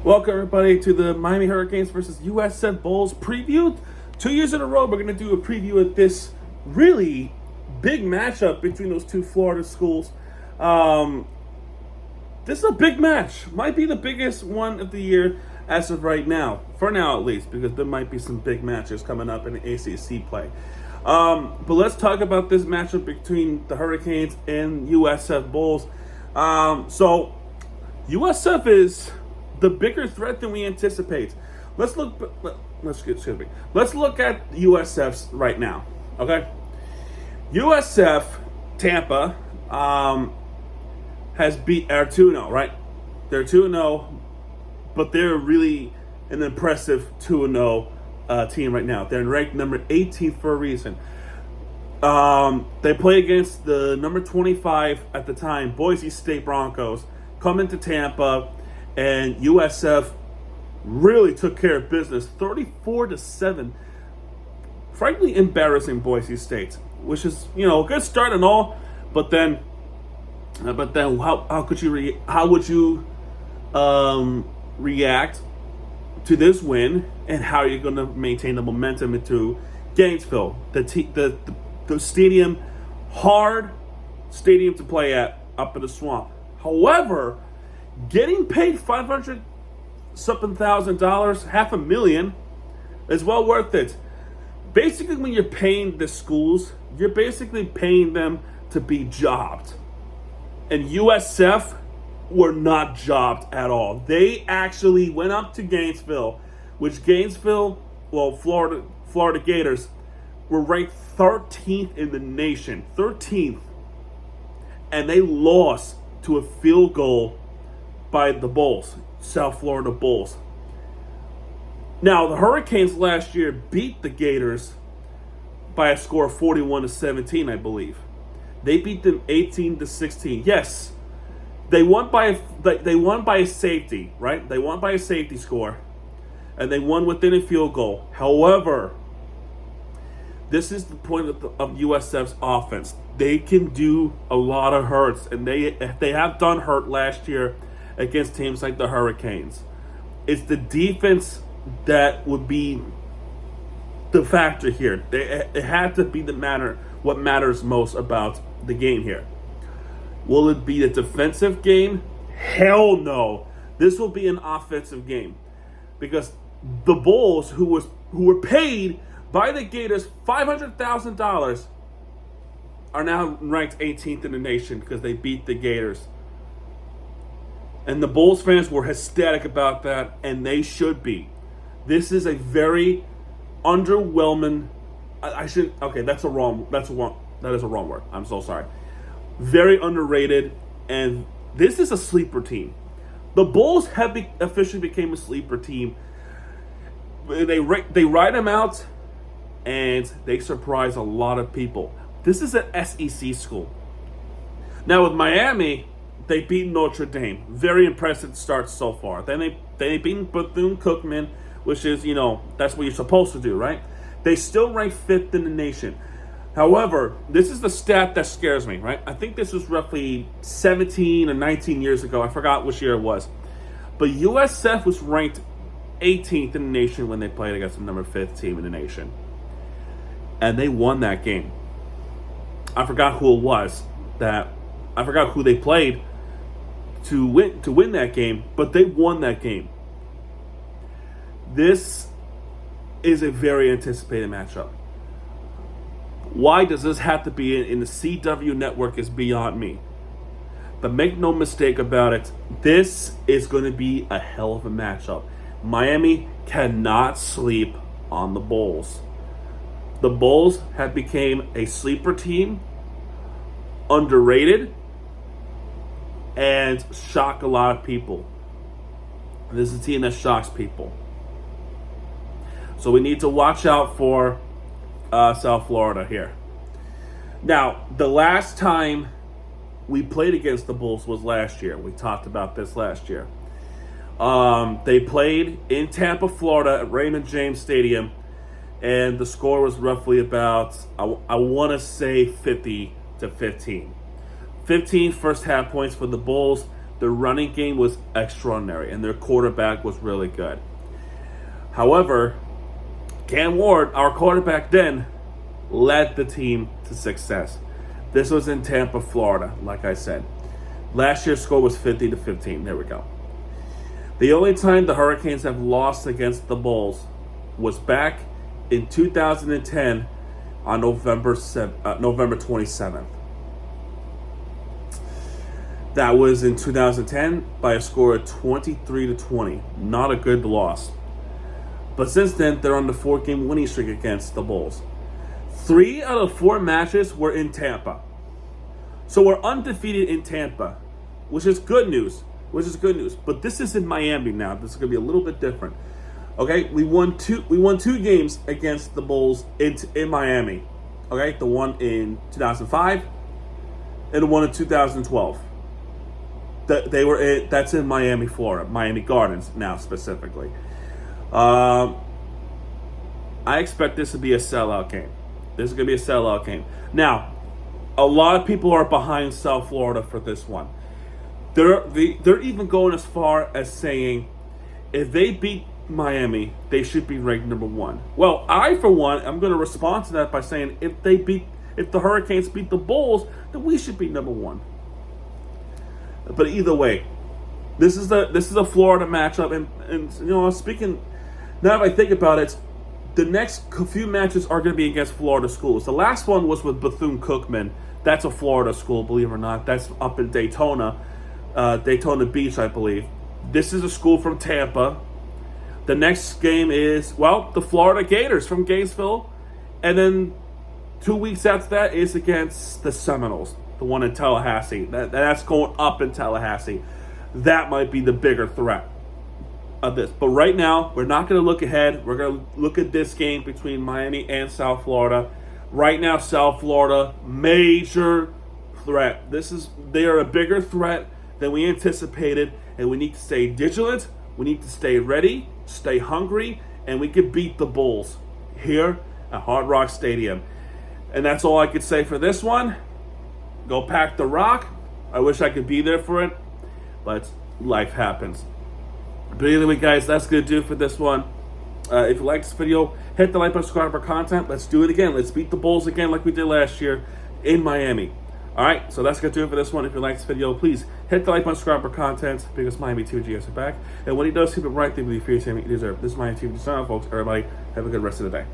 Welcome, everybody, to the Miami Hurricanes versus USF Bulls preview. 2 years in a row, we're going to do a preview of this really big matchup between those two Florida schools. This is a big match. Might be the biggest one of the year as of right now. For now, at least, because there might be some big matches coming up in the ACC play. But let's talk about this matchup between the Hurricanes and USF Bulls. So USF is the bigger threat than we anticipate. Let's look at USF's right now. Okay, USF Tampa has beat our 2-0, right? They're 2-0, but they're really an impressive 2-0 team right now. They're ranked number 18 for a reason. They play against the number 25 at the time, Boise State Broncos, come into Tampa, and USF really took care of business, 34-7. Frankly, embarrassing Boise State, which is a good start and all, but then how would you react to this win, and how are you going to maintain the momentum into Gainesville, the stadium, hard stadium to play at up in the swamp. However, getting paid $500-something thousand, $500,000, is well worth it. Basically, when you're paying the schools, you're basically paying them to be jobbed. And USF were not jobbed at all. They actually went up to Gainesville, which Florida Gators were ranked 13th in the nation. 13th. And they lost to a field goal by the Bulls, South Florida Bulls. Now, the Hurricanes last year beat the Gators by a score of 41-17, I believe. They beat them 18-16. Yes, they won by a safety, right? They won by a safety score, and they won within a field goal. However, this is the point of USF's offense. They can do a lot of hurts, and they have done hurt last year against teams like the Hurricanes. It's the defense that would be the factor here. It had to be what matters most about the game here. Will it be a defensive game? Hell no. This will be an offensive game, because the Bulls, who were paid by the Gators $500,000, are now ranked 18th in the nation because they beat the Gators. And the Bulls fans were ecstatic about that, and they should be. This is a very underwhelming. That is a wrong word. I'm so sorry. Very underrated, and this is a sleeper team. The Bulls have officially became a sleeper team. They ride them out, and they surprise a lot of people. This is an SEC school. Now with Miami, they beat Notre Dame. Very impressive start so far. Then they beat Bethune-Cookman, which is, that's what you're supposed to do, right? They still rank 5th in the nation. However, this is the stat that scares me, right? I think this was roughly 17 or 19 years ago. I forgot which year it was. But USF was ranked 18th in the nation when they played against the number 5th team in the nation. And they won that game. I forgot who it was. I forgot who they played to win that game, but they won that game. This is a very anticipated matchup. Why does this have to be in the CW network is beyond me. But make no mistake about it, this is going to be a hell of a matchup. Miami cannot sleep on the Bulls. The Bulls have become a sleeper team, underrated, and shock a lot of people. This is a team that shocks people. So we need to watch out for South Florida here. Now, the last time we played against the Bulls was last year. We talked about this last year. They played in Tampa, Florida at Raymond James Stadium, and the score was roughly about, I want to say 50-15. 15 first half points for the Bulls, Their running game was extraordinary, and their quarterback was really good. However, Cam Ward, our quarterback then, led the team to success. This was in Tampa, Florida, like I said. Last year's score was 50-15. There we go. The only time the Hurricanes have lost against the Bulls was back in 2010 on November 27th. That was in 2010 by a score of 23-20. Not a good loss. But since then, they're on the 4-game winning streak against the Bulls. 3 out of 4 matches were in Tampa. So we're undefeated in Tampa, which is good news. But this is in Miami now. This is going to be a little bit different. Okay, we won two games against the Bulls in Miami. Okay, the one in 2005 and the one in 2012. That's in Miami, Florida, Miami Gardens now specifically. I expect this to be a sellout game. This is going to be a sellout game. Now, a lot of people are behind South Florida for this one. They're even going as far as saying if they beat Miami, they should be ranked number 1. Well, I, for one, I'm going to respond to that by saying if the Hurricanes beat the Bulls, then we should be number 1. But either way, this is a Florida matchup, and you know, speaking now that I think about it, the next few matches are going to be against Florida schools. The last one was with Bethune-Cookman. That's a Florida school, believe it or not. That's up in Daytona Beach, I believe. This is a school from Tampa. The next game is, well, the Florida Gators from Gainesville. And then 2 weeks after that is against the Seminoles, the one in Tallahassee. That's going up in Tallahassee. That might be the bigger threat of this. But right now, we're not going to look ahead. We're going to look at this game between Miami and South Florida. Right now, South Florida, major threat. They are a bigger threat than we anticipated, and we need to stay vigilant. We need to stay ready, stay hungry, and we can beat the Bulls here at Hard Rock Stadium. And that's all I could say for this one. Go Pack the Rock. I wish I could be there for it, but life happens. But either way, guys, that's going to do it for this one. If you like this video, hit the like button, subscribe for content. Let's do it again. Let's beat the Bulls again like we did last year in Miami. All right, so that's going to do it for this one. If you like this video, please hit the like button, subscribe for content, because Miami TVGS are back. And when he does, keep it right there with you for your team you deserve. This is Miami TV. Sign out, folks. Everybody, have a good rest of the day.